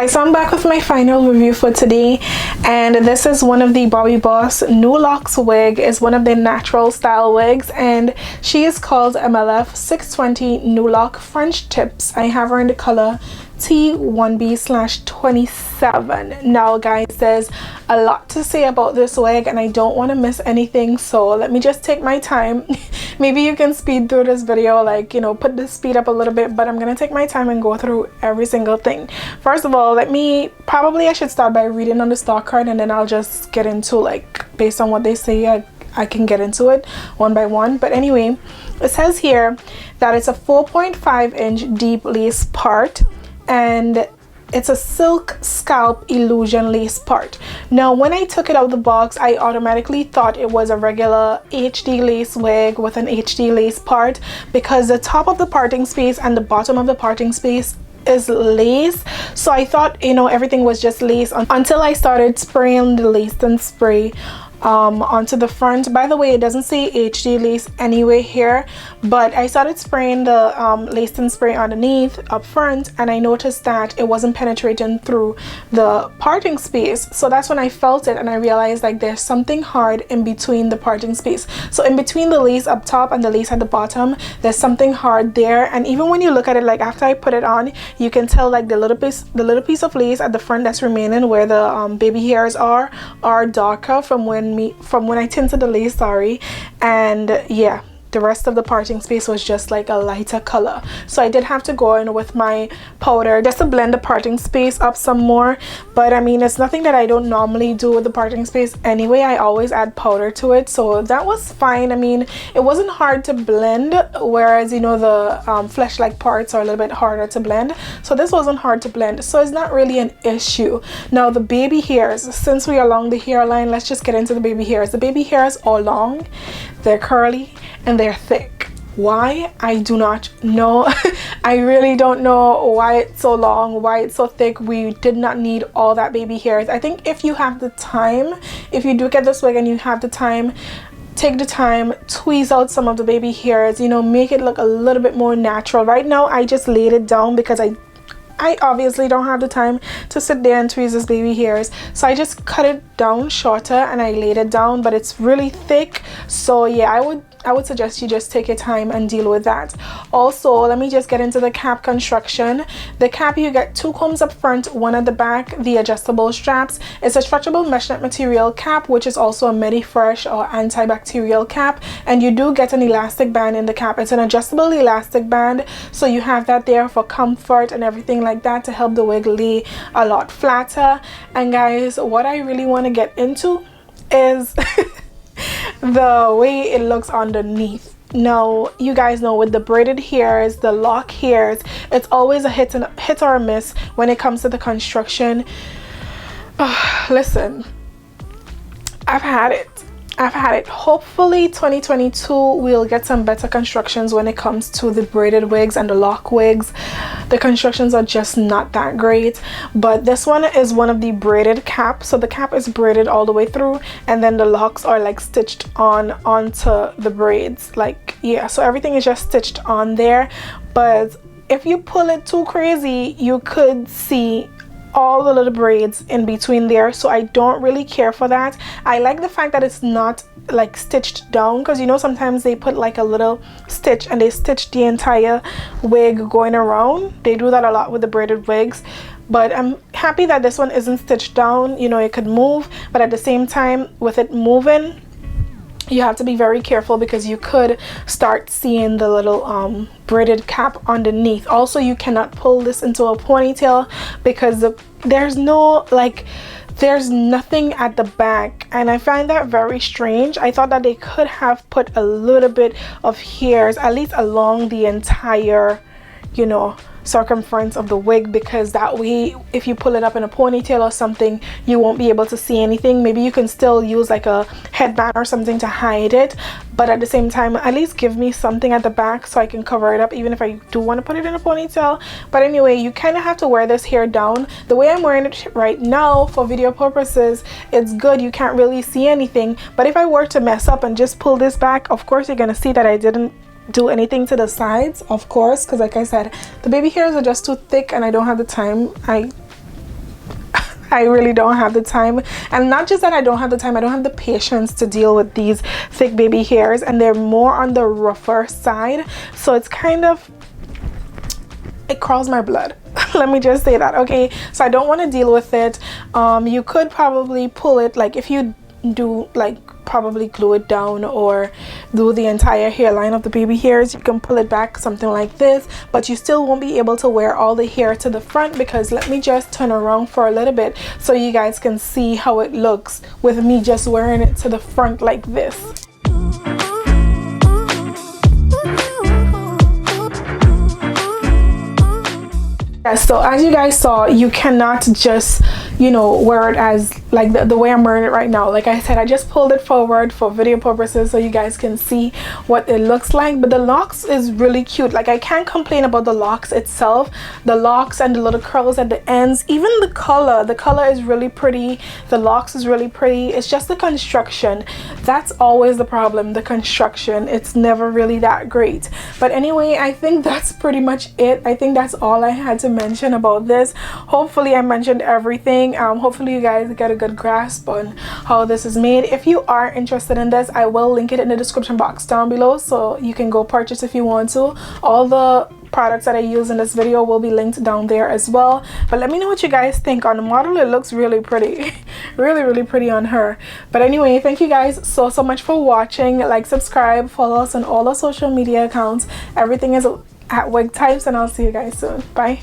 Guys, so I'm back with my final review for today, and this is one of the Bobbi Boss new LOCS wig. It's one of the natural style wigs, and she is called MLF620 New Lock French Tips. I have her in the color T1B/27. Now guys, there's a lot to say about this wig and I don't want to miss anything, so let me just take my time. Maybe you can speed through this video, like, you know, put the speed up a little bit, but I'm gonna take my time and go through every single thing. First of all, I should start by reading on the stock card, and then I'll just get into, like, based on what they say, I can get into it one by one. But anyway, it says here that it's a 4.5-inch deep lace part, and it's a silk scalp illusion lace part. Now when I took it out of the box, I automatically thought it was a regular HD lace wig with an HD lace part, because the top of the parting space and the bottom of the parting space is lace. So I thought, you know, everything was just lace until I started spraying the lace and spray onto the front. By the way, it doesn't say HD lace anywhere here, but I started spraying the lace and spray underneath up front, and I noticed that it wasn't penetrating through the parting space. So that's when I felt it and I realized, like, there's something hard in between the parting space. So in between the lace up top and the lace at the bottom, there's something hard there. And even when you look at it, like, after I put it on, you can tell, like, the little piece of lace at the front that's remaining where the baby hairs are darker from when I tinted the lace, sorry. And yeah, the rest of the parting space was just like a lighter color. So I did have to go in with my powder just to blend the parting space up some more. But I mean, it's nothing that I don't normally do with the parting space anyway. I always add powder to it, so that was fine. I mean, it wasn't hard to blend, whereas, you know, the flesh-like parts are a little bit harder to blend. So this wasn't hard to blend, so it's not really an issue. Now the baby hairs, since we are along the hairline, let's just get into the baby hairs. The baby hairs are long, they're curly, and they're thick. Why? I do not know. I really don't know why it's so long, why it's so thick. We did not need all that baby hairs. I think if you have the time, if you do get this wig and you have the time, take the time, tweeze out some of the baby hairs, you know, make it look a little bit more natural. Right now I just laid it down because I obviously don't have the time to sit there and tweeze this baby hairs, so I just cut it down shorter and I laid it down, but it's really thick. So yeah, I would suggest you just take your time and deal with that. Also, let me just get into the cap construction. The cap, you get 2 combs up front, 1 at the back, the adjustable straps. It's a stretchable mesh net material cap, which is also a Medi-Fresh or antibacterial cap, and you do get an elastic band in the cap. It's an adjustable elastic band, so you have that there for comfort and everything like that to help the wig lay a lot flatter. And guys, what I really want to get into is the way it looks underneath. Now, you guys know with the braided hairs, the lock hairs, it's always a hit or a miss when it comes to the construction. Listen, I've had it. Hopefully 2022 we'll get some better constructions when it comes to the braided wigs and the lock wigs. The constructions are just not that great, but this one is one of the braided caps. So the cap is braided all the way through, and then the locks are like stitched onto the braids, like, yeah, so everything is just stitched on there. But if you pull it too crazy, you could see all the little braids in between there, so I don't really care for that. I like the fact that it's not like stitched down, because, you know, sometimes they put like a little stitch and they stitch the entire wig going around. They do that a lot with the braided wigs, but I'm happy that this one isn't stitched down. You know, it could move, but at the same time, with it moving, you have to be very careful because you could start seeing the little braided cap underneath. Also, you cannot pull this into a ponytail because there's nothing at the back, and I find that very strange. I thought that they could have put a little bit of hairs at least along the entire, you know, circumference of the wig, because that way if you pull it up in a ponytail or something, you won't be able to see anything. Maybe you can still use like a headband or something to hide it, but at the same time, at least give me something at the back so I can cover it up, even if I do want to put it in a ponytail. But anyway, you kind of have to wear this hair down. The way I'm wearing it right now for video purposes, it's good. You can't really see anything, but if I were to mess up and just pull this back, of course you're gonna see that I didn't do anything to the sides, of course, because like I said, the baby hairs are just too thick and I don't have the time. I really don't have the time. And not just that I don't have the time, I don't have the patience to deal with these thick baby hairs, and they're more on the rougher side, so it's kind of, it crawls my blood. Let me just say that, okay? So I don't want to deal with it. You could probably pull it, like if you do like probably glue it down or do the entire hairline of the baby hairs, you can pull it back something like this, but you still won't be able to wear all the hair to the front, because let me just turn around for a little bit so you guys can see how it looks with me just wearing it to the front like this. So as you guys saw, you cannot just, you know, wear it as like the way I'm wearing it right now. Like I said, I just pulled it forward for video purposes so you guys can see what it looks like. But the locks is really cute. Like I can't complain about the locks itself. The locks and the little curls at the ends, even the color is really pretty. The locks is really pretty. It's just the construction. That's always the problem, the construction. It's never really that great. But anyway, I think that's pretty much it. I think that's all I had to mention about this. Hopefully I mentioned everything. Hopefully you guys get a good grasp on how this is made. If you are interested in this, I will link it in the description box down below, so you can go purchase if you want to. All the products that I use in this video will be linked down there as well. But let me know what you guys think. On the model, it looks really pretty. really pretty on her. But anyway, thank you guys so much for watching. Like, subscribe, follow us on all our social media accounts. Everything is at WigTypes, and I'll see you guys soon. Bye.